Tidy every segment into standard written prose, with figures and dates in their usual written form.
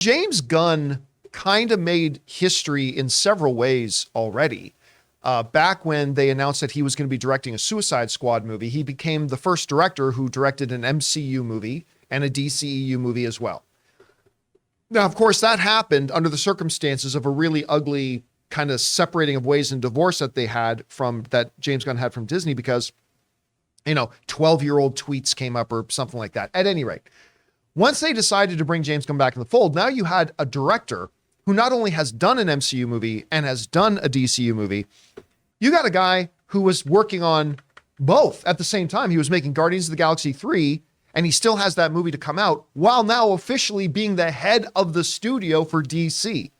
James Gunn kind of made history in several ways already. Back when they announced that he was going to be directing a Suicide Squad movie, he became the first director who directed an MCU movie and a DCEU movie as well. Now, of course, that happened under the circumstances of a really ugly kind of separating of ways and divorce that James Gunn had from Disney because, 12-year-old tweets came up or something like that. At any rate, once they decided to bring James Gunn back in the fold, now you had a director who not only has done an MCU movie and has done a DCU movie, you got a guy who was working on both at the same time. He was making Guardians of the Galaxy 3, and he still has that movie to come out, while now officially being the head of the studio for DC.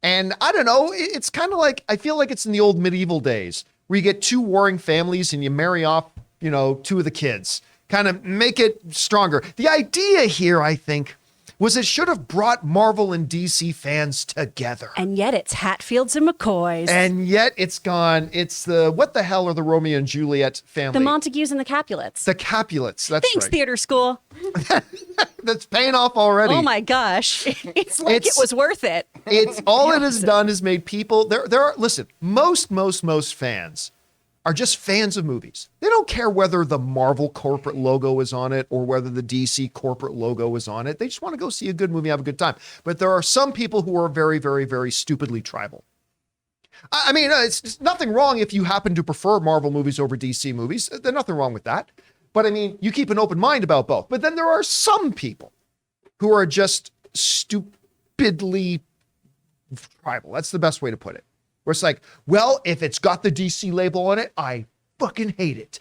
And I don't know, it's kind of like, I feel like it's in the old medieval days, where you get two warring families and you marry off, two of the kids. Kind of make it stronger. The idea here, I think, was it should have brought Marvel and DC fans together. And yet it's Hatfields and McCoys. And yet it's gone. It's what the hell are the Romeo and Juliet family? The Montagues and the Capulets. The Capulets, that's Thanks, right. theater school. That's paying off already. Oh my gosh. It's like it was worth it. It's all it has done is made people, listen, most fans are just fans of movies. They don't care whether the Marvel corporate logo is on it or whether the DC corporate logo is on it. They just want to go see a good movie, have a good time. But there are some people who are very, very, very stupidly tribal. I mean, it's nothing wrong if you happen to prefer Marvel movies over DC movies. There's nothing wrong with that. But I mean, you keep an open mind about both. But then there are some people who are just stupidly tribal. That's the best way to put it. Where it's like, well, if it's got the DC label on it, I fucking hate it.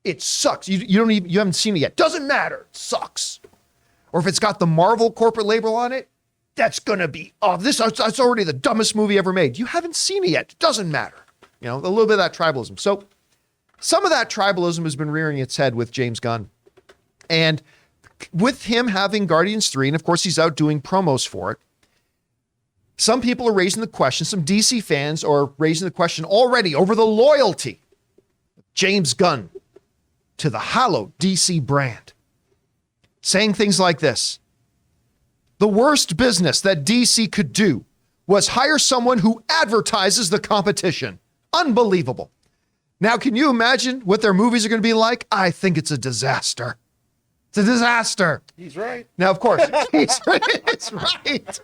It sucks. You haven't seen it yet. Doesn't matter. It sucks. Or if it's got the Marvel corporate label on it, that's gonna be that's already the dumbest movie ever made. You haven't seen it yet. It doesn't matter. A little bit of that tribalism. So some of that tribalism has been rearing its head with James Gunn. And with him having Guardians 3, and of course he's out doing promos for it, some people are raising the question, some DC fans are raising the question already over the loyalty of James Gunn to the hallowed DC brand. Saying things like this: the worst business that DC could do was hire someone who advertises the competition. Unbelievable. Now, can you imagine what their movies are going to be like? I think it's a disaster. It's a disaster. He's right. Now, of course, he's right.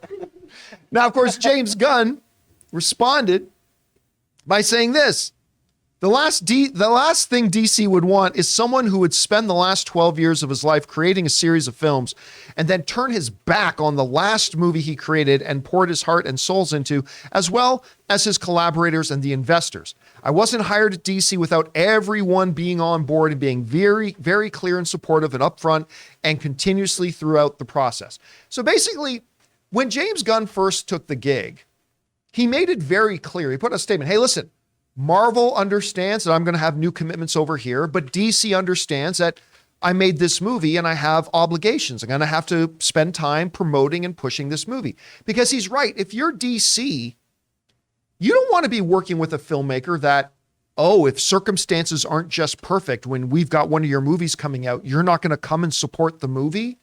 Now, of course, James Gunn responded by saying this: the last thing DC would want is someone who would spend the last 12 years of his life creating a series of films and then turn his back on the last movie he created and poured his heart and souls into, as well as his collaborators and the investors. I wasn't hired at DC without everyone being on board and being very, very clear and supportive and upfront and continuously throughout the process. So basically, when James Gunn first took the gig, he made it very clear. He put out a statement: hey, listen, Marvel understands that I'm going to have new commitments over here, but DC understands that I made this movie and I have obligations. I'm going to have to spend time promoting and pushing this movie. Because he's right. If you're DC, you don't want to be working with a filmmaker that, if circumstances aren't just perfect when we've got one of your movies coming out, you're not going to come and support the movie.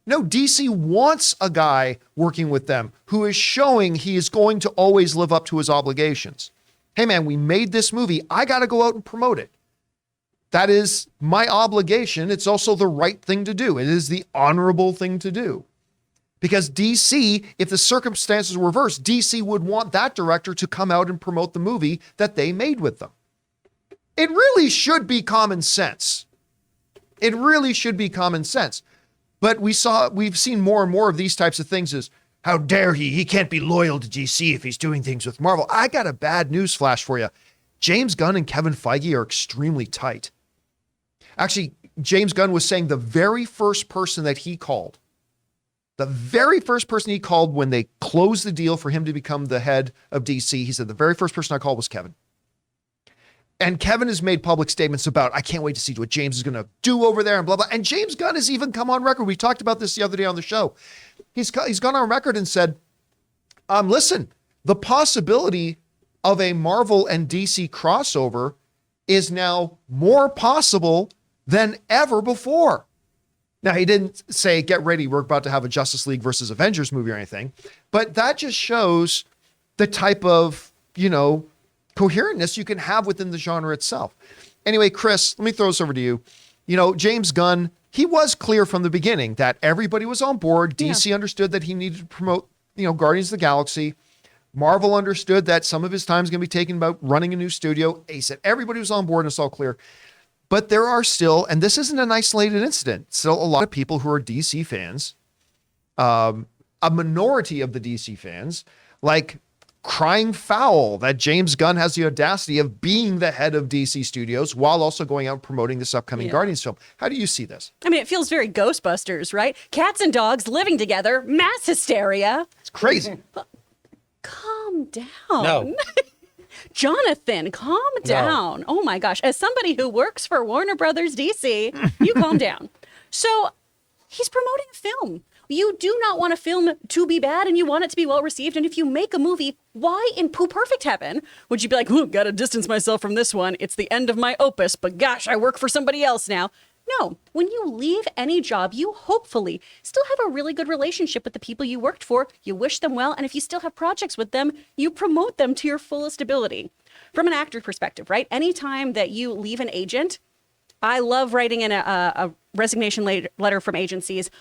No, DC wants a guy working with them who is showing he is going to always live up to his obligations. Hey man, we made this movie. I got to go out and promote it. That is my obligation. It's also the right thing to do. It is the honorable thing to do. Because DC, if the circumstances were reversed, DC would want that director to come out and promote the movie that they made with them. It really should be common sense. It really should be common sense. But we've seen more and more of these types of things as, how dare he? He can't be loyal to DC if he's doing things with Marvel. I got a bad news flash for you. James Gunn and Kevin Feige are extremely tight. Actually, James Gunn was saying the very first person he called when they closed the deal for him to become the head of DC, he said, the very first person I called was Kevin. And Kevin has made public statements about, I can't wait to see what James is going to do over there and blah, blah. And James Gunn has even come on record. We talked about this the other day on the show. He's gone on record and said, listen, the possibility of a Marvel and DC crossover is now more possible than ever before. Now, he didn't say, get ready, we're about to have a Justice League versus Avengers movie or anything, but that just shows the type of, coherentness you can have within the genre itself. Anyway, Chris, let me throw this over to you. James Gunn, he was clear from the beginning that everybody was on board. DC understood that he needed to promote, Guardians of the Galaxy. Marvel understood that some of his time is going to be taken about running a new studio. He said everybody was on board and it's all clear. But there are still, and this isn't an isolated incident, still a lot of people who are DC fans, a minority of the DC fans, like crying foul that James Gunn has the audacity of being the head of DC Studios while also going out and promoting this upcoming Guardians film. How do you see this? I mean, it feels very Ghostbusters, right? Cats and dogs living together, mass hysteria. It's crazy. Calm down. No. Jonathan, calm down. Oh my gosh. As somebody who works for Warner Brothers DC, you calm down. So he's promoting a film. You do not want a film to be bad and you want it to be well received. And if you make a movie, why in Pooh Perfect Heaven would you be like, gotta distance myself from this one. It's the end of my opus, but gosh, I work for somebody else now. No, when you leave any job, you hopefully still have a really good relationship with the people you worked for. You wish them well. And if you still have projects with them, you promote them to your fullest ability. From an actor perspective, right? Anytime that you leave an agent, I love writing in a resignation letter from agencies.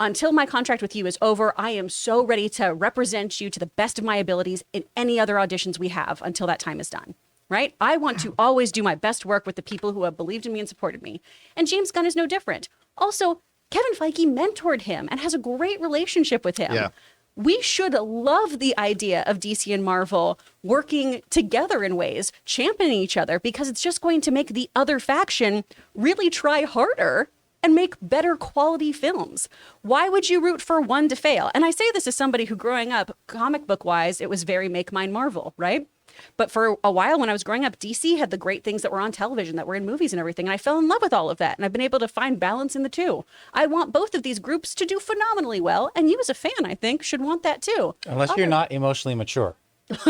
Until my contract with you is over, I am so ready to represent you to the best of my abilities in any other auditions we have until that time is done. Right? I want to always do my best work with the people who have believed in me and supported me. And James Gunn is no different. Also, Kevin Feige mentored him and has a great relationship with him. Yeah. We should love the idea of DC and Marvel working together in ways, championing each other, because it's just going to make the other faction really try harder and make better quality films. Why would you root for one to fail? And I say this as somebody who growing up, comic book wise, it was very make mine Marvel, right? But for a while when I was growing up, DC had the great things that were on television, that were in movies and everything. And I fell in love with all of that. And I've been able to find balance in the two. I want both of these groups to do phenomenally well. And you as a fan, I think, should want that too. Unless you're not emotionally mature.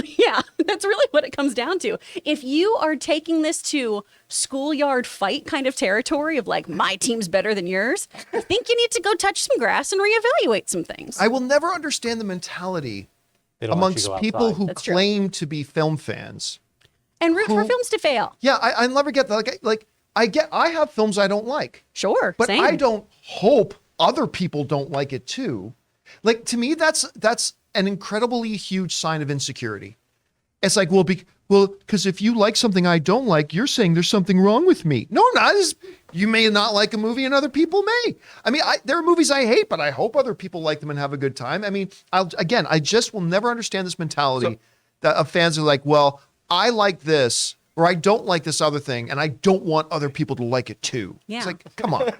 Yeah, that's really what it comes down to. If you are taking this to schoolyard fight kind of territory of like, my team's better than yours, I think you need to go touch some grass and reevaluate some things. I will never understand the mentality amongst people who claim to be film fans. And root for films to fail. Yeah, I never get that. I have films I don't like. Sure, but same. I don't hope other people don't like it too. Like, to me, that's an incredibly huge sign of insecurity. It's like, because if you like something I don't like, you're saying there's something wrong with me. No, not as you may not like a movie and other people may. I mean, there are movies I hate, but I hope other people like them and have a good time. I mean, I just will never understand this mentality that of fans are like, well, I like this or I don't like this other thing, and I don't want other people to like it too. Yeah. It's like, come on.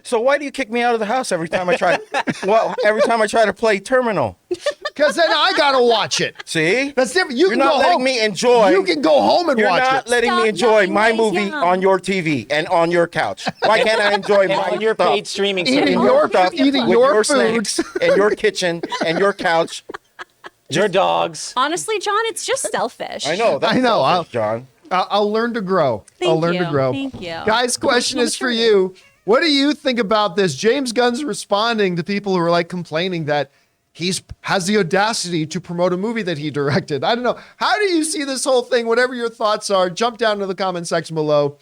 So why do you kick me out of the house every time I try? Every time I try to play Terminal. Because then I gotta watch it. See, That's different. you're not letting me enjoy. You can go home and You're watch not it. letting Stop me enjoy yelling, my guys, movie yeah. on your TV and on your couch. Why can't I enjoy my on your stuff? paid streaming Eating service. eating with your snacks foods. and your kitchen and your couch? Your dogs. Honestly, John, it's just selfish. I know. That's I know. selfish, John. I'll learn to grow. I'll learn to grow. Thank you. Guys, question is for you. What do you think about this? James Gunn's responding to people who are like complaining that has the audacity to promote a movie that he directed. I don't know. How do you see this whole thing? Whatever your thoughts are, jump down to the comment section below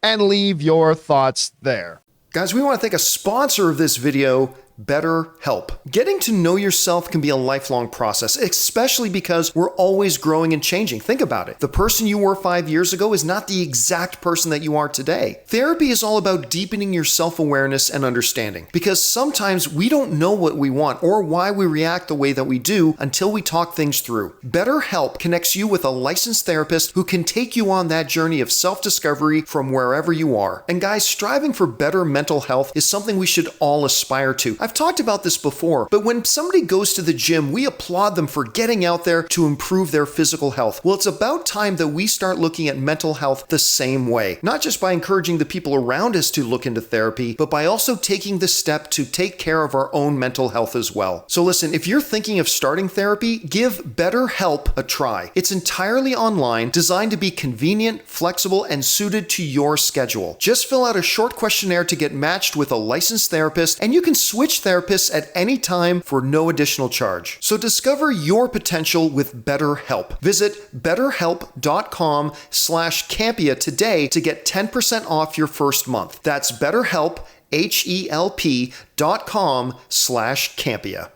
and leave your thoughts there. Guys, we want to thank a sponsor of this video, BetterHelp. Getting to know yourself can be a lifelong process, especially because we're always growing and changing. Think about it. The person you were 5 years ago is not the exact person that you are today. Therapy is all about deepening your self-awareness and understanding, because sometimes we don't know what we want or why we react the way that we do until we talk things through. BetterHelp connects you with a licensed therapist who can take you on that journey of self-discovery from wherever you are. And guys, striving for better mental health is something we should all aspire to. I've I've talked about this before, but when somebody goes to the gym, we applaud them for getting out there to improve their physical health. Well, it's about time that we start looking at mental health the same way, not just by encouraging the people around us to look into therapy, but by also taking the step to take care of our own mental health as well. So listen, if you're thinking of starting therapy, give BetterHelp a try. It's entirely online, designed to be convenient, flexible, and suited to your schedule. Just fill out a short questionnaire to get matched with a licensed therapist, and you can switch therapists at any time for no additional charge. So discover your potential with BetterHelp. Visit betterhelp.com/Campea today to get 10% off your first month. That's BetterHelp, HELP.com/Campea.